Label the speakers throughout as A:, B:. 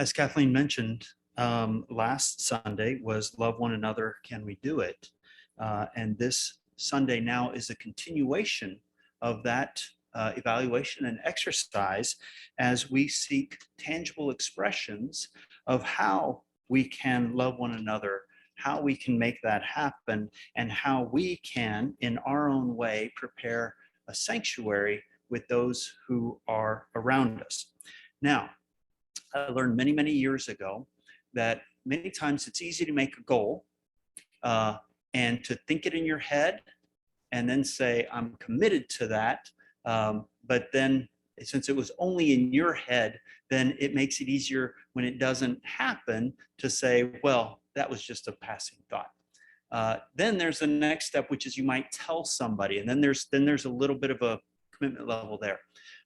A: As Kathleen mentioned, last Sunday was Love One Another, Can We Do It? And this Sunday now is a continuation of that evaluation and exercise as we seek tangible expressions of how we can love one another, how we can make that happen, and how we can, in our own way, prepare a sanctuary with those who are around us. Now, I learned many, many years ago that many times it's easy to make a goal uh, and to think it in your head and then say, I'm committed to that. But then, since it was only in your head, then it makes it easier when it doesn't happen to say, well, that was just a passing thought. Then there's the next step, which is you might tell somebody, and then there's a little bit of a commitment level there.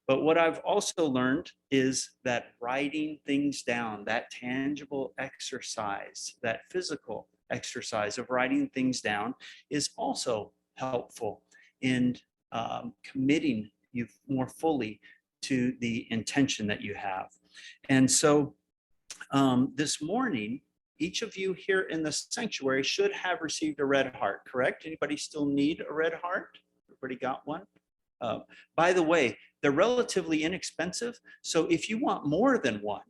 A: But what I've also learned is that writing things down, that tangible exercise, that physical exercise of writing things down is also helpful in committing you more fully to the intention that you have. And so this morning, each of you here in the sanctuary should have received a red heart, correct? Anybody still need a red heart? Everybody got one? By the way, they're relatively inexpensive. So if you want more than one,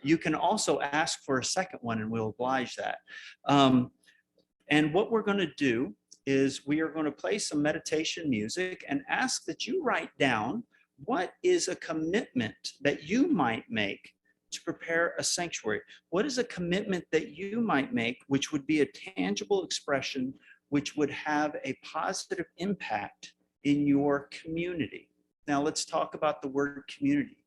A: you can also ask for a second one and we'll oblige that. And what we're going to do is we are going to play some meditation music and ask that you write down what is a commitment that you might make to prepare a sanctuary. What is a commitment that you might make, which would be a tangible expression, which would have a positive impact in your community? Now let's talk about the word community.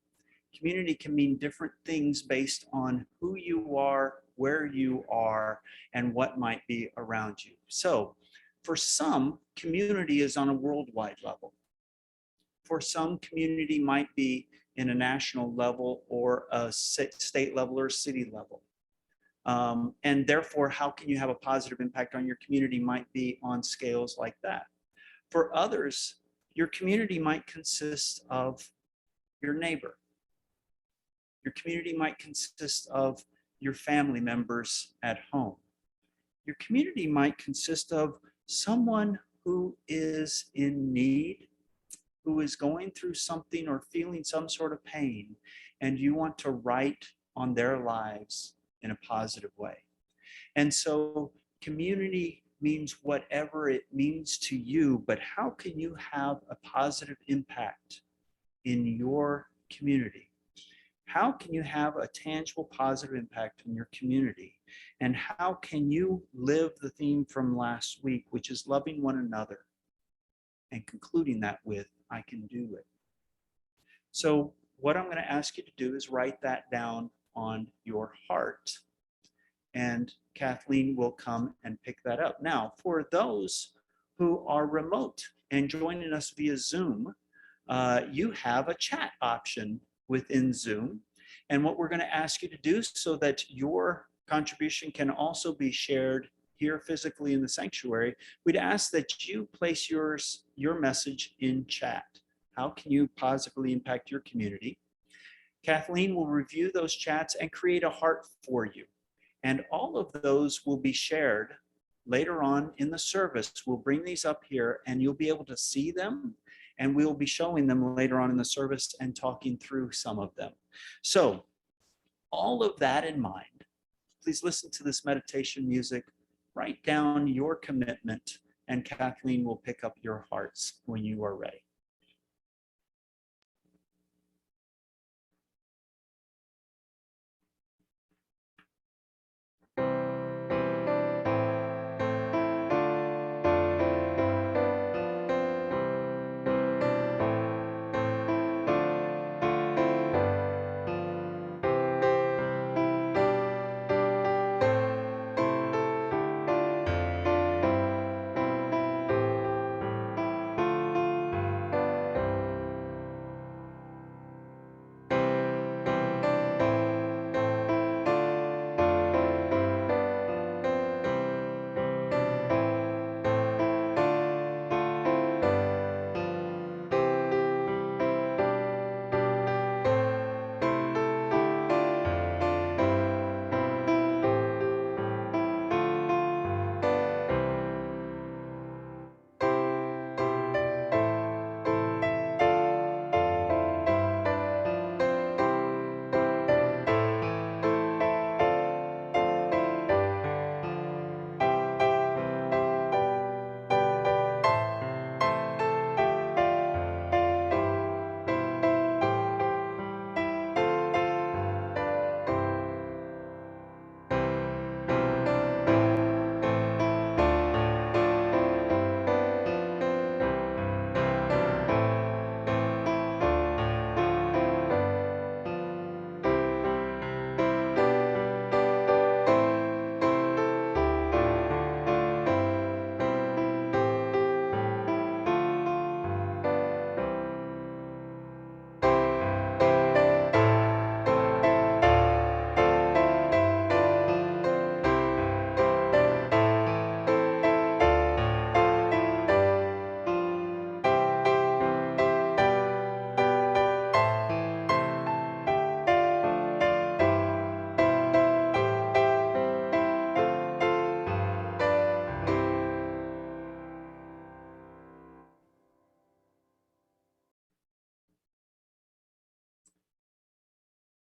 A: Community can mean different things based on who you are, where you are, and what might be around you. So for some, community is on a worldwide level. For some, community might be in a national level or a state level or city level. And therefore, how can you have a positive impact on your community might be on scales like that. For others, your community might consist of your neighbor. Your community might consist of your family members at home. Your community might consist of someone who is in need, who is going through something or feeling some sort of pain, and you want to write on their lives in a positive way. And so community means whatever it means to you, but how can you have a positive impact in your community? How can you have a tangible positive impact in your community? And how can you live the theme from last week, which is loving one another, and concluding that with, I can do it. So what I'm going to ask you to do is write that down on your heart, and Kathleen will come and pick that up. Now, for those who are remote and joining us via Zoom, you have a chat option within Zoom. And what we're going to ask you to do so that your contribution can also be shared here physically in the sanctuary, we'd ask that you place your message in chat. How can you positively impact your community? Kathleen will review those chats and create a heart for you. And all of those will be shared later on in the service. We'll bring these up here and you'll be able to see them, and we'll be showing them later on in the service and talking through some of them. So all of that in mind, please listen to this meditation music, write down your commitment, and Kathleen will pick up your hearts when you are ready.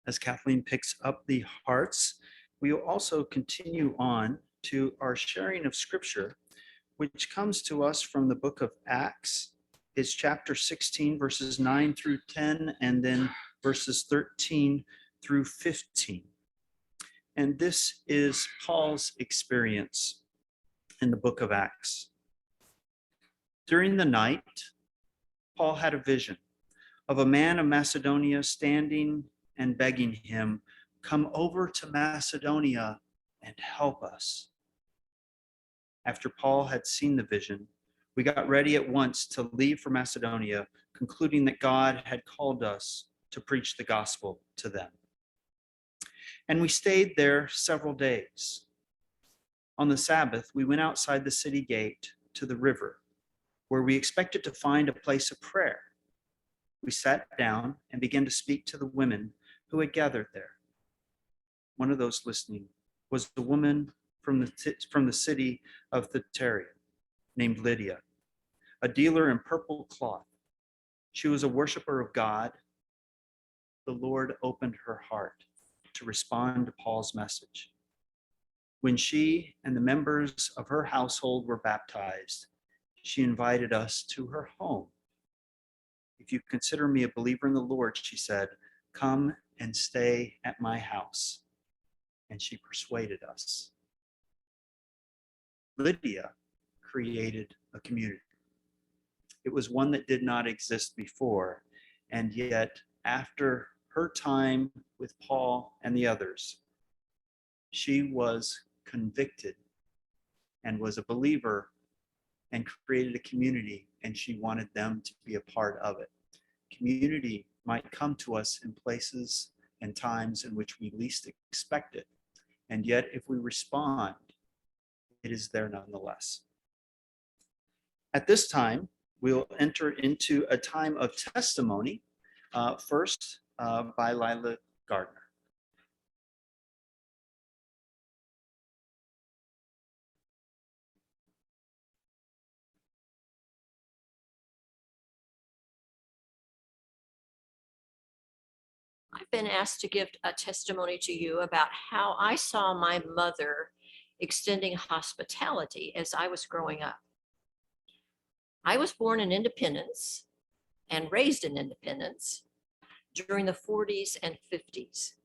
A: As Kathleen picks up the hearts, we will also continue on to our sharing of scripture, which comes to us from the book of Acts. It's chapter 16, verses 9 through 10, and then verses 13 through 15. And this is Paul's experience in the book of Acts. During the night, Paul had a vision of a man of Macedonia standing and begging him, "Come over to Macedonia and help us." After Paul had seen the vision, we got ready at once to leave for Macedonia, concluding that God had called us to preach the gospel to them. And we stayed there several days. On the Sabbath, we went outside the city gate to the river, where we expected to find a place of prayer. We sat down and began to speak to the women who had gathered there. One of those listening was a woman from the city of Thyatira named Lydia, a dealer in purple cloth. She was a worshiper of God. The Lord opened her heart to respond to Paul's message. When she and the members of her household were baptized, she invited us to her home. "If you consider me a believer in the Lord," she said, "come and stay at my house." And she persuaded us. Lydia created a community. It was one that did not exist before, and yet after her time with Paul and the others, she was convicted and was a believer and created a community, and she wanted them to be a part of it. Community might come to us in places and times in which we least expect it, and yet if we respond, it is there nonetheless. At this time, we'll enter into a time of testimony, first by Lila Gardner.
B: I've been asked to give a testimony to you about how I saw my mother extending hospitality as I was growing up. I was born in Independence and raised in Independence during the 40s and 50s.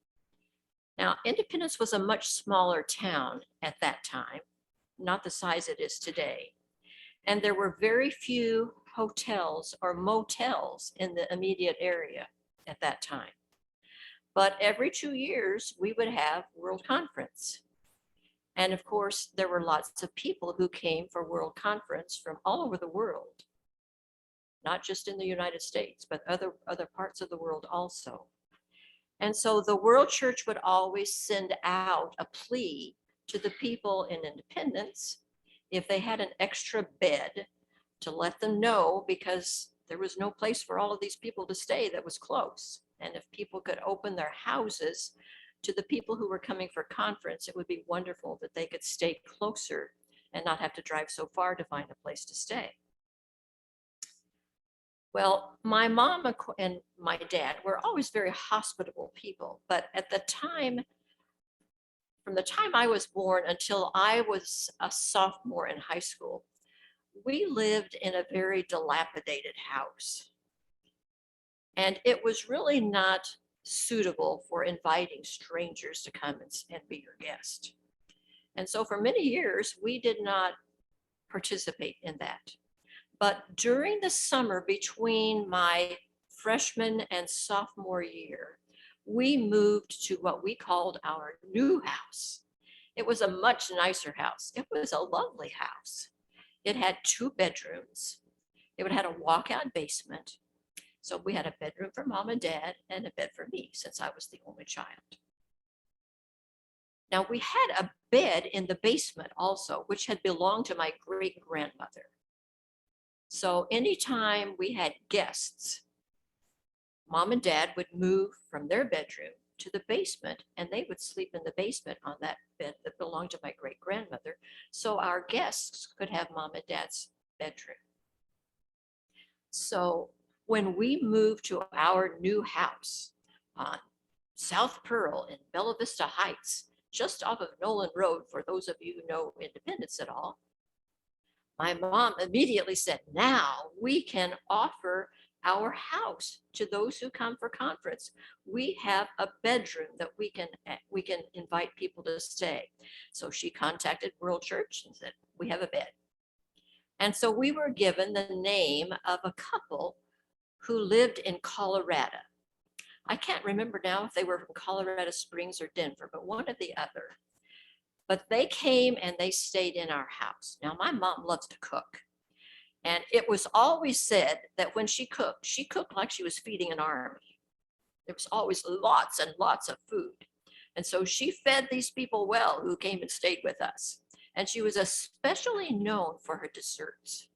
B: Now, Independence was a much smaller town at that time, not the size it is today. And there were very few hotels or motels in the immediate area at that time. But every 2 years, we would have World Conference. And of course, there were lots of people who came for World Conference from all over the world, not just in the United States, but other parts of the world also. And so the World Church would always send out a plea to the people in Independence if they had an extra bed to let them know, because there was no place for all of these people to stay that was close. And if people could open their houses to the people who were coming for conference, it would be wonderful that they could stay closer and not have to drive so far to find a place to stay. Well, my mom and my dad were always very hospitable people, but at the time, from the time I was born until I was a sophomore in high school, we lived in a very dilapidated house. And it was really not suitable for inviting strangers to come and be your guest. And so for many years, we did not participate in that. But during the summer between my freshman and sophomore year, we moved to what we called our new house. It was a much nicer house. It was a lovely house. It had 2 bedrooms. It had a walkout basement. So we had a bedroom for mom and dad and a bed for me, since I was the only child. Now we had a bed in the basement also, which had belonged to my great-grandmother. So anytime we had guests, mom and dad would move from their bedroom to the basement, and they would sleep in the basement on that bed that belonged to my great-grandmother, so our guests could have mom and dad's bedroom. So when we moved to our new house on South Pearl in Bella Vista Heights, just off of Nolan Road, for those of you who know Independence at all. My mom immediately said, now we can offer our house to those who come for conference. We have a bedroom that we can invite people to stay. So she contacted World Church and said, we have a bed. And so we were given the name of a couple who lived in Colorado. I can't remember now if they were from Colorado Springs or Denver, but one or the other. But they came and they stayed in our house. Now, my mom loves to cook. And it was always said that when she cooked like she was feeding an army. There was always lots and lots of food. And so she fed these people well who came and stayed with us. And she was especially known for her desserts.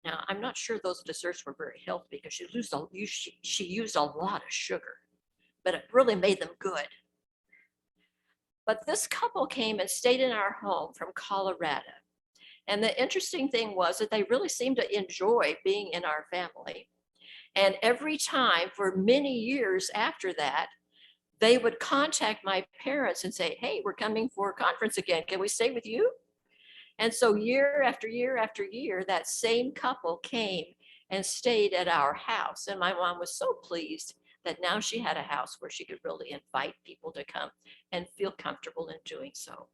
B: Now, I'm not sure those desserts were very healthy because she used a lot of sugar, but it really made them good. But this couple came and stayed in our home from Colorado. And the interesting thing was that they really seemed to enjoy being in our family. And every time for many years after that, they would contact my parents and say, hey, we're coming for a conference again. Can we stay with you? And so year after year after year, that same couple came and stayed at our house. And my mom was so pleased that now she had a house where she could really invite people to come and feel comfortable in doing so.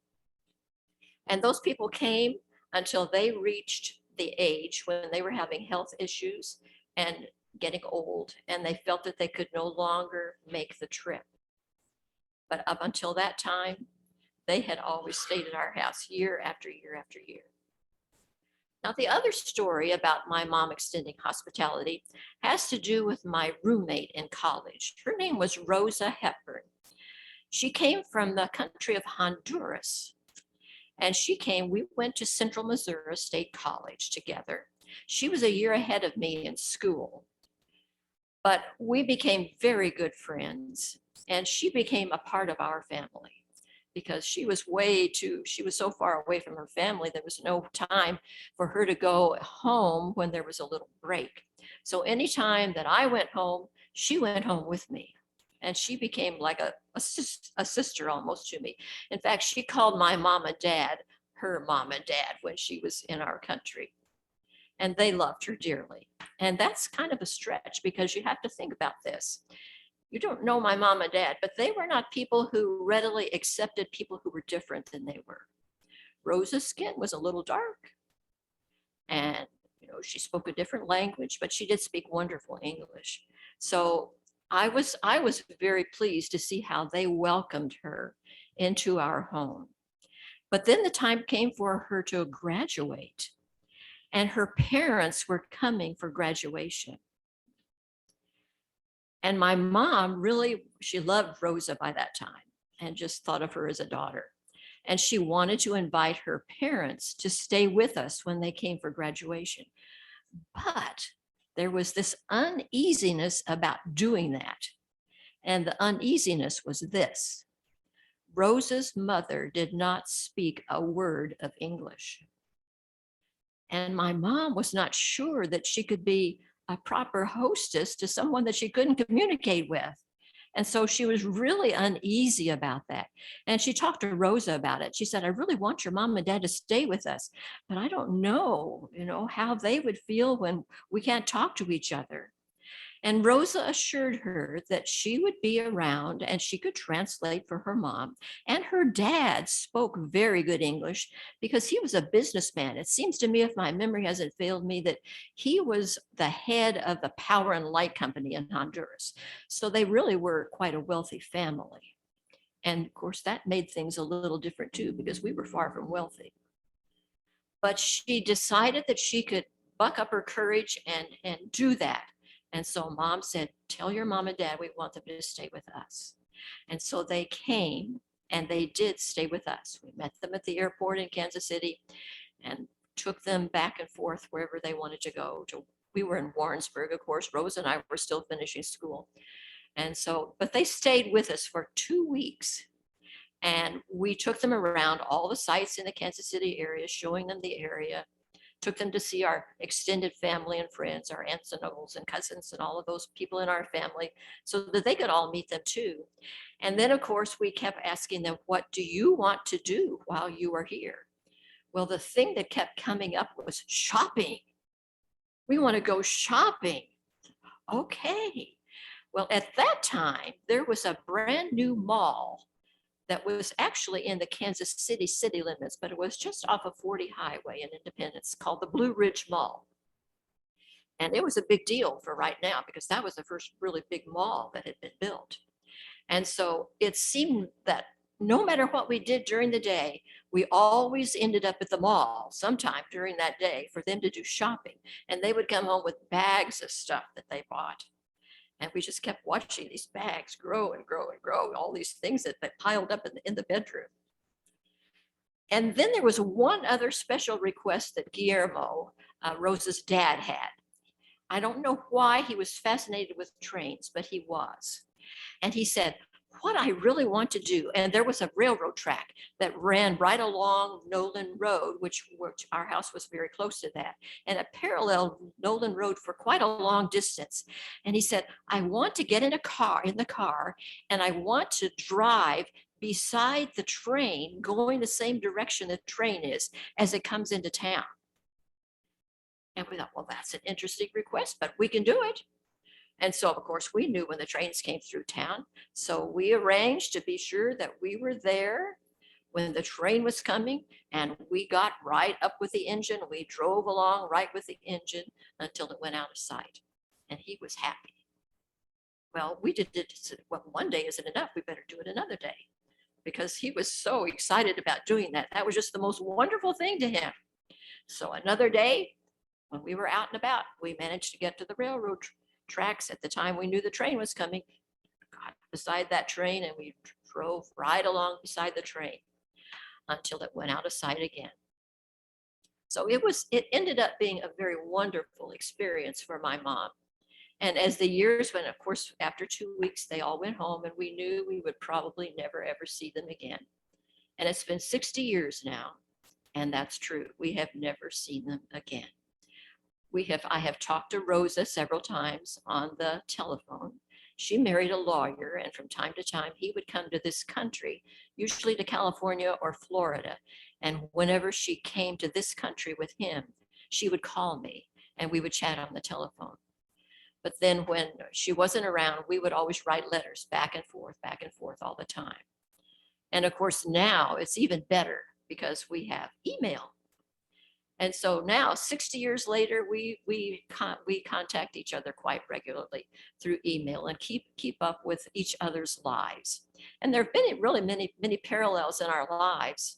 B: And those people came until they reached the age when they were having health issues and getting old, and they felt that they could no longer make the trip. But up until that time, they had always stayed at our house year after year after year. Now, the other story about my mom extending hospitality has to do with my roommate in college. Her name was Rosa Hepburn. She came from the country of Honduras. And we went to Central Missouri State College together. She was a year ahead of me in school, but we became very good friends. And she became a part of our family because she was so far away from her family. There was no time for her to go home when there was a little break. So anytime that I went home, she went home with me. And she became like a sister almost to me. In fact, she called my mom and dad her mom and dad when she was in our country. And they loved her dearly. And that's kind of a stretch because you have to think about this. You don't know my mom and dad, but they were not people who readily accepted people who were different than they were. Rosa's skin was a little dark. And she spoke a different language, but she did speak wonderful English. So I was very pleased to see how they welcomed her into our home. But then the time came for her to graduate, and her parents were coming for graduation. And my mom she loved Rosa by that time and just thought of her as a daughter. And she wanted to invite her parents to stay with us when they came for graduation. But there was this uneasiness about doing that. And the uneasiness was this: Rosa's mother did not speak a word of English. And my mom was not sure that she could be a proper hostess to someone that she couldn't communicate with. And so she was really uneasy about that. And she talked to Rosa about it. She said, I really want your mom and dad to stay with us, but I don't know, how they would feel when we can't talk to each other. And Rosa assured her that she would be around and she could translate for her mom. And her dad spoke very good English because he was a businessman. It seems to me, if my memory hasn't failed me, that he was the head of the Power and Light Company in Honduras. So they really were quite a wealthy family. And of course, that made things a little different too, because we were far from wealthy. But she decided that she could buck up her courage and do that. And so mom said, tell your mom and dad we want them to stay with us. And so they came and they did stay with us. We met them at the airport in Kansas City and took them back and forth wherever they wanted to go. We were in Warrensburg, of course. Rose and I were still finishing school. And so, but they stayed with us for 2 weeks. And we took them around all the sites in the Kansas City area, showing them the area. took them to see our extended family and friends, our aunts and uncles and cousins and all of those people in our family, so that they could all meet them too. And then, of course, we kept asking them, what do you want to do while you are here? Well, the thing that kept coming up was shopping. We want to go shopping. Okay. Well, at that time, there was a brand new mall that was actually in the Kansas City city limits, but it was just off of 40 Highway in Independence, called the Blue Ridge Mall. And it was a big deal for right now because that was the first really big mall that had been built. And so it seemed that no matter what we did during the day, we always ended up at the mall sometime during that day for them to do shopping. And they would come home with bags of stuff that they bought. And we just kept watching these bags grow and grow and grow, all these things that piled up in the bedroom. And then there was one other special request that Guillermo, Rosa's dad, had. I don't know why he was fascinated with trains, but he was. And he said, what I really want to do, and there was a railroad track that ran right along Nolan Road, which our house was very close to that, and it paralleled Nolan Road for quite a long distance. And he said, I want to get in the car, and I want to drive beside the train going the same direction the train is as it comes into town. And we thought, well, that's an interesting request, but we can do it. And so, of course, we knew when the trains came through town. So we arranged to be sure that we were there when the train was coming, and we got right up with the engine. We drove along right with the engine until it went out of sight. And he was happy. Well, we did it. Well, one day isn't enough. We better do it another day, because he was so excited about doing that. That was just the most wonderful thing to him. So another day, when we were out and about, we managed to get to the railroad tracks at the time we knew the train was coming, got beside that train, and we drove right along beside the train until it went out of sight again. So it ended up being a very wonderful experience for my mom. And as the years went, of course, after 2 weeks, they all went home, and we knew we would probably never, ever see them again. And it's been 60 years now, and that's true. We have never seen them again. I have talked to Rosa several times on the telephone. She married a lawyer, and from time to time, he would come to this country, usually to California or Florida. And whenever she came to this country with him, she would call me, and we would chat on the telephone. But then when she wasn't around, we would always write letters back and forth all the time. And of course, now it's even better because we have email. And so now, 60 years later, we contact each other quite regularly through email and keep up with each other's lives. And there have been really many parallels in our lives.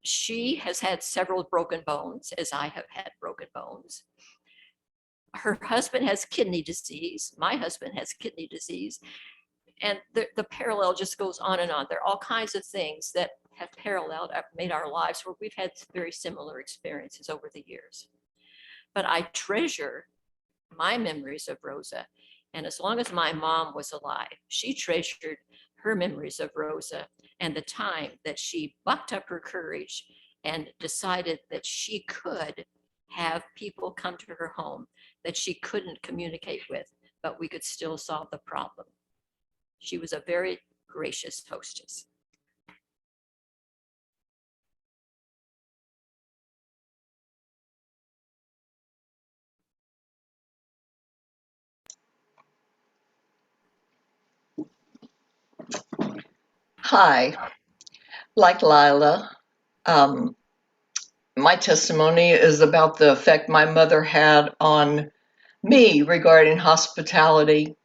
B: She has had several broken bones, as I have had broken bones. Her husband has kidney disease. My husband has kidney disease. And the parallel just goes on and on. There are all kinds of things that have made our lives where we've had very similar experiences over the years. But I treasure my memories of Rosa. And as long as my mom was alive, she treasured her memories of Rosa and the time that she bucked up her courage and decided that she could have people come to her home that she couldn't communicate with, but we could still solve the problem. She was a very gracious hostess.
C: Hi, like Lila, my testimony is about the effect my mother had on me regarding hospitality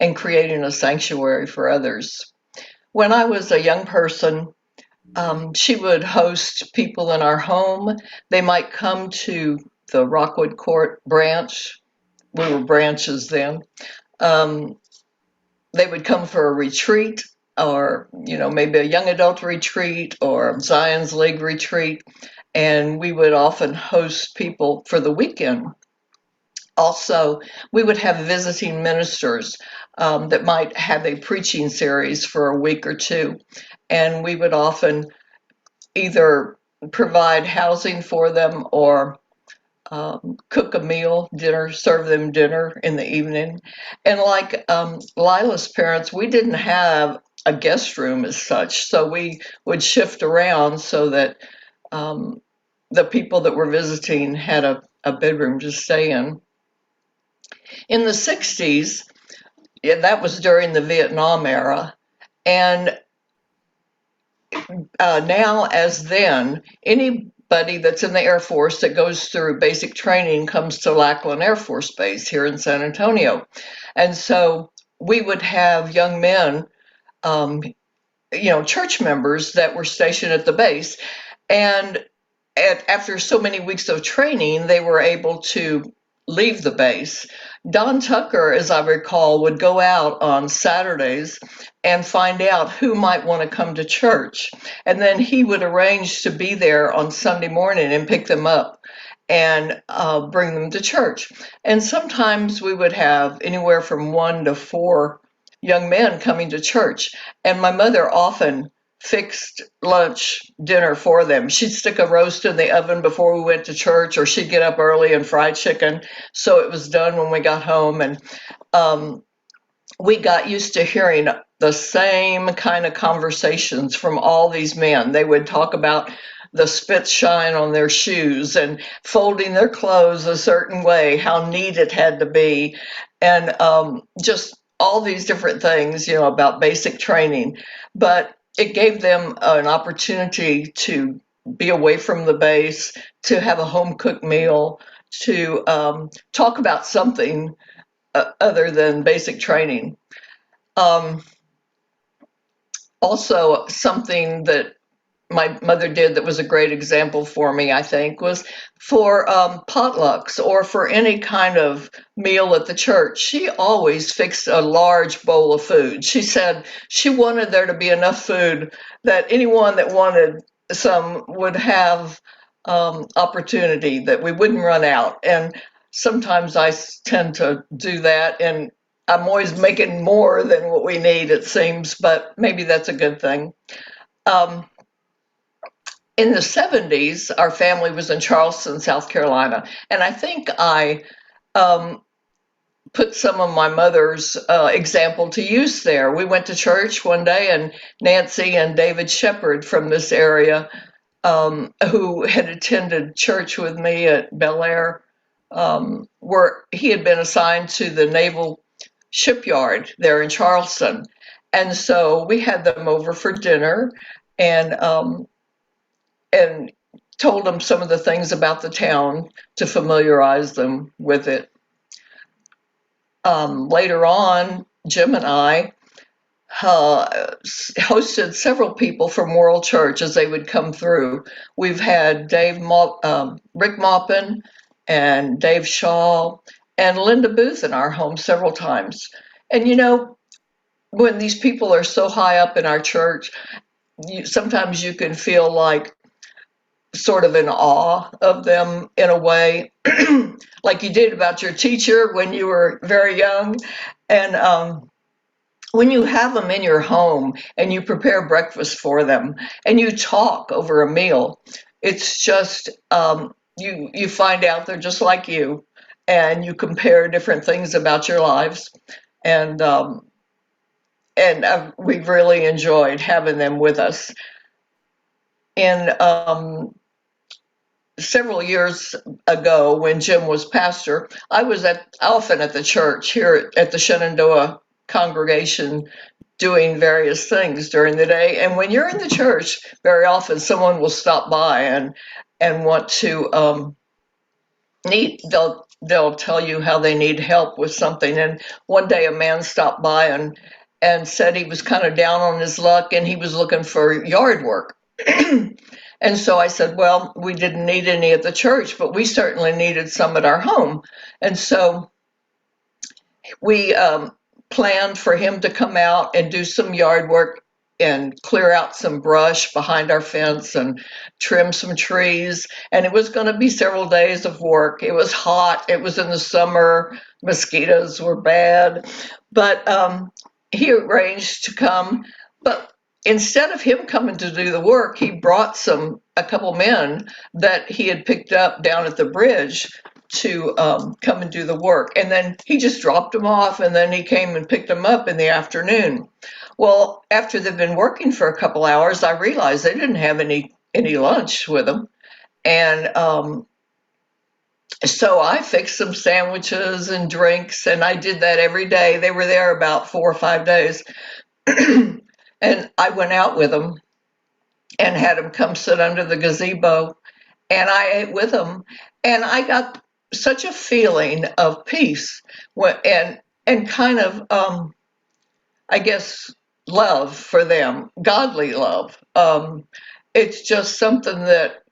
C: and creating a sanctuary for others. When I was a young person, she would host people in our home. They might come to the Rockwood Court branch. We were branches then. They would come for a retreat, or maybe a young adult retreat or Zion's League retreat, and we would often host people for the weekend. Also, we would have visiting ministers that might have a preaching series for a week or two, and we would often either provide housing for them or cook a meal, dinner, serve them dinner in the evening. And like Lila's parents, we didn't have a guest room as such, so we would shift around so that um, the people that were visiting had a bedroom to stay in. In the 60s, yeah, that was during the Vietnam era. And now, as then, anybody that's in the Air Force that goes through basic training comes to Lackland Air Force Base here in San Antonio. And so we would have young men, um, church members that were stationed at the base. And after so many weeks of training, they were able to leave the base. Don Tucker, as I recall, would go out on Saturdays and find out who might want to come to church. And then he would arrange to be there on Sunday morning and pick them up and bring them to church. And sometimes we would have anywhere from 1 to 4 young men coming to church. And my mother often fixed lunch, dinner for them. She'd stick a roast in the oven before we went to church, or she'd get up early and fry chicken. So it was done when we got home. And we got used to hearing the same kind of conversations from all these men. They would talk about the spit shine on their shoes and folding their clothes a certain way, how neat it had to be, and just all these different things, about basic training. But it gave them an opportunity to be away from the base, to have a home cooked meal, to talk about something other than basic training. Um, Also, something that my mother did that was a great example for me, I think, was for potlucks or for any kind of meal at the church. She always fixed a large bowl of food. She said she wanted there to be enough food that anyone that wanted some would have opportunity, that we wouldn't run out. And sometimes I tend to do that, and I'm always making more than what we need, it seems, but maybe that's a good thing. Um, in the 70s, our family was in Charleston, South Carolina, and I think I um, put some of my mother's example to use there. We went to church one day, and Nancy and David Shepard from this area, who had attended church with me at Bel Air, he had been assigned to the Naval Shipyard there in Charleston. And so we had them over for dinner, and and told them some of the things about the town to familiarize them with it. Later on, Jim and I hosted several people from World Church as they would come through. We've had Rick Maupin and Dave Shaw and Linda Booth in our home several times. And when these people are so high up in our church, sometimes you can feel like sort of in awe of them in a way, like you did about your teacher when you were very young. And when you have them in your home and you prepare breakfast for them and you talk over a meal, it's just you find out they're just like you, and you compare different things about your lives, and we've really enjoyed having them with us. In several years ago, when Jim was pastor, I was often at the church here at the Shenandoah congregation doing various things during the day. And when you're in the church, very often someone will stop by and want to they'll tell you how they need help with something. And one day a man stopped by and said he was kind of down on his luck and he was looking for yard work. And so I said, well, we didn't need any at the church, but we certainly needed some at our home. And so we planned for him to come out and do some yard work and clear out some brush behind our fence and trim some trees. And it was going to be several days of work. It was hot. It was in the summer. Mosquitoes were bad. But he arranged to come. But instead of him coming to do the work, he brought a couple men that he had picked up down at the bridge to come and do the work. And then he just dropped them off, and then he came and picked them up in the afternoon. Well, after they've been working for a couple hours, I realized they didn't have any lunch with them. And so I fixed some sandwiches and drinks, and I did that every day. They were there about 4 or 5 days. And I went out with them and had them come sit under the gazebo, and I ate with them, and I got such a feeling of peace and kind of I guess love for them, godly love. It's just something that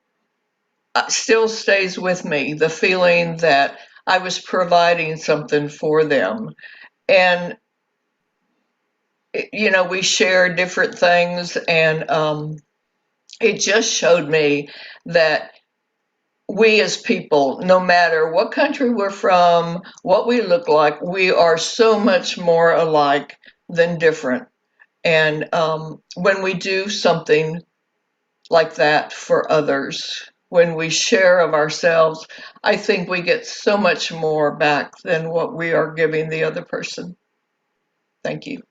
C: still stays with me, the feeling that I was providing something for them. And we shared different things, and it just showed me that we as people, no matter what country we're from, what we look like, we are so much more alike than different. And when we do something like that for others, when we share of ourselves, I think we get so much more back than what we are giving the other person. Thank you.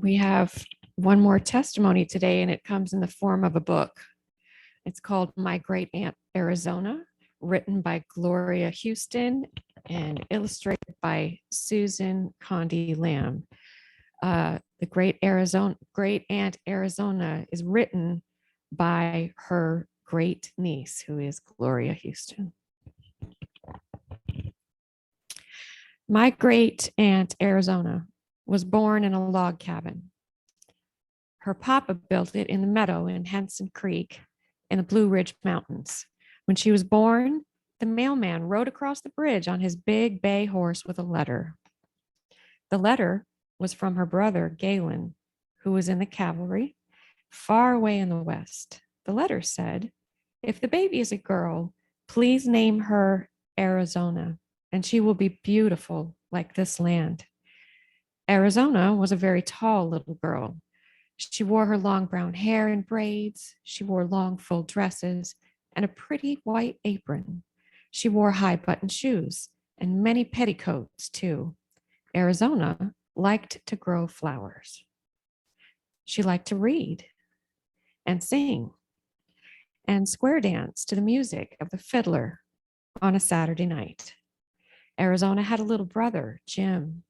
D: We have one more testimony today, and it comes in the form of a book. It's called My Great Aunt Arizona, written by Gloria Houston and illustrated by Susan Condi Lamb. The Great Aunt Arizona is written by her great niece, who is Gloria Houston. My great aunt Arizona was born in a log cabin. Her papa built it in the meadow in Henson Creek in the Blue Ridge Mountains. When she was born, the mailman rode across the bridge on his big bay horse with a letter. The letter was from her brother, Galen, who was in the cavalry far away in the west. The letter said, "If the baby is a girl, please name her Arizona, and she will be beautiful like this land." Arizona was a very tall little girl. She wore her long brown hair in braids. She wore long full dresses and a pretty white apron. She wore high button shoes and many petticoats too. Arizona liked to grow flowers. She liked to read and sing and square dance to the music of the fiddler on a Saturday night. Arizona had a little brother, Jim.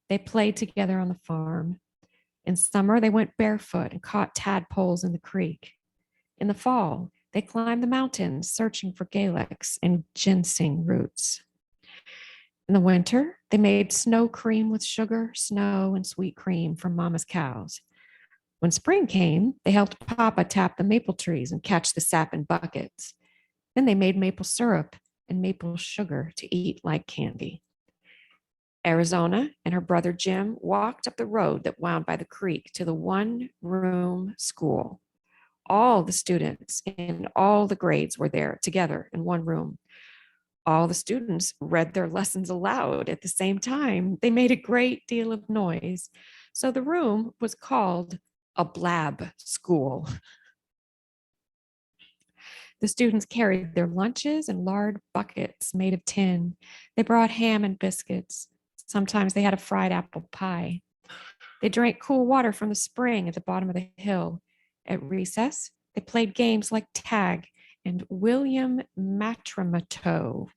D: They played together on the farm. In summer, they went barefoot and caught tadpoles in the creek. In the fall, they climbed the mountains searching for Galex and ginseng roots. In the winter, they made snow cream with sugar, snow, and sweet cream from Mama's cows. When spring came, they helped Papa tap the maple trees and catch the sap in buckets. Then they made maple syrup and maple sugar to eat like candy. Arizona and her brother Jim walked up the road that wound by the creek to the one-room school. All the students in all the grades were there together in one room. All the students read their lessons aloud at the same time. They made a great deal of noise. So the room was called a blab school. The students carried their lunches in lard buckets made of tin. They brought ham and biscuits. Sometimes they had a fried apple pie. They drank cool water from the spring at the bottom of the hill. At recess, they played games like tag and William Matrimoto.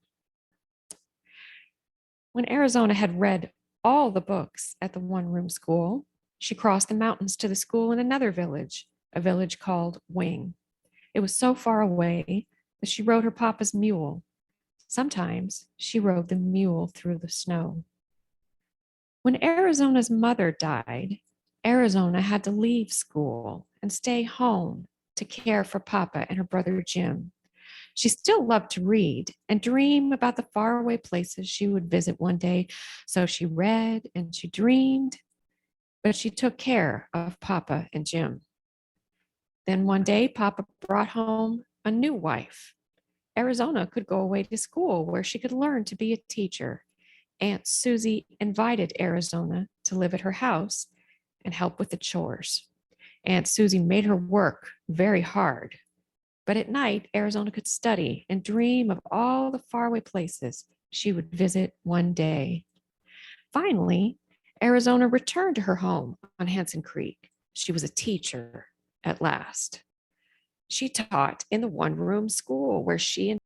D: When Arizona had read all the books at the one-room school, she crossed the mountains to the school in another village, a village called Wing. It was so far away that she rode her papa's mule. Sometimes she rode the mule through the snow. When Arizona's mother died, Arizona had to leave school and stay home to care for Papa and her brother Jim. She still loved to read and dream about the faraway places she would visit one day. So she read and she dreamed, but she took care of Papa and Jim. Then one day, Papa brought home a new wife. Arizona could go away to school where she could learn to be a teacher. Aunt Susie invited Arizona to live at her house and help with the chores. Aunt Susie made her work very hard. But at night, Arizona could study and dream of all the faraway places she would visit one day. Finally, Arizona returned to her home on Hanson Creek. She was a teacher at last. She taught in the one-room school where she and